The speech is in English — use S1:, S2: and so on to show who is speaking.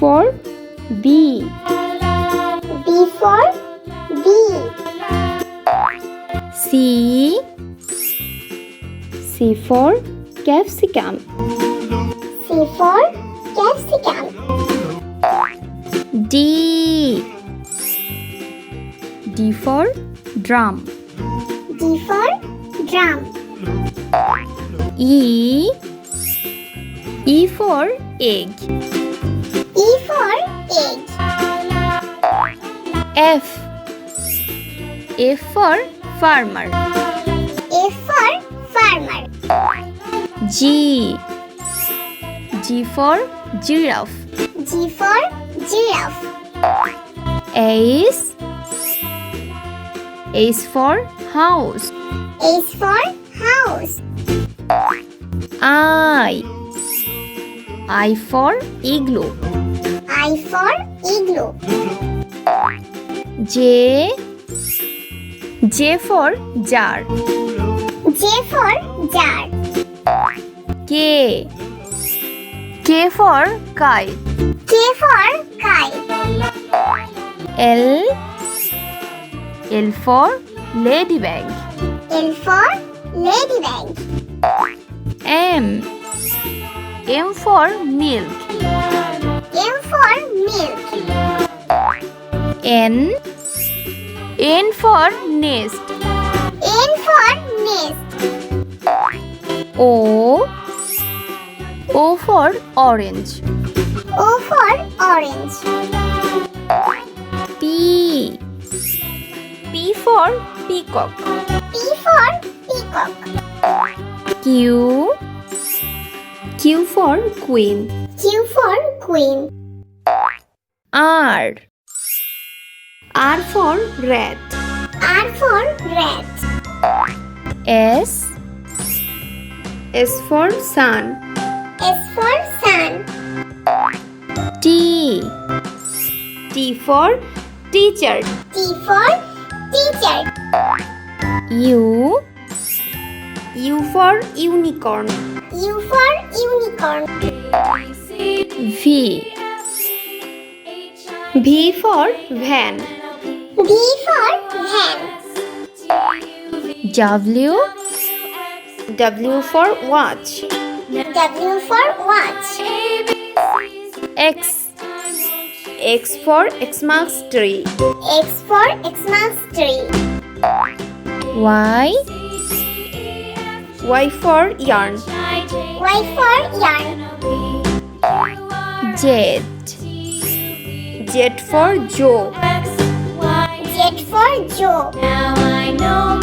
S1: for bee.
S2: B for bee.
S1: C for capsicum.
S2: C for capsicum.
S1: D for drum.
S2: D for drum.
S1: E for egg.
S2: E for egg.
S1: F for farmer.
S2: F for farmer.
S1: G for giraffe.
S2: G for giraffe.
S1: H for house.
S2: H for house.
S1: I for igloo.
S2: I for igloo.
S1: J for jar.
S2: J for jar.
S1: K for kite.
S2: K for kite.
S1: L for ladybug.
S2: L for ladybug.
S1: M for milk.
S2: M for milk.
S1: N for nest.
S2: N for nest.
S1: O for orange.
S2: O for orange.
S1: P for peacock.
S2: P for peacock.
S1: Q for queen.
S2: Q for queen.
S1: R for rat.
S2: R for rat.
S1: S for sun.
S2: S for sun.
S1: T for teacher.
S2: T for teacher.
S1: U for unicorn.
S2: U for unicorn.
S1: V for van.
S2: V for van.
S1: W for watch.
S2: W for watch.
S1: X for Xmas tree.
S2: X for Xmas tree.
S1: Y for yarn.
S2: Y for yarn.
S1: Z for Joe.
S2: Z for Joe.
S3: Now I know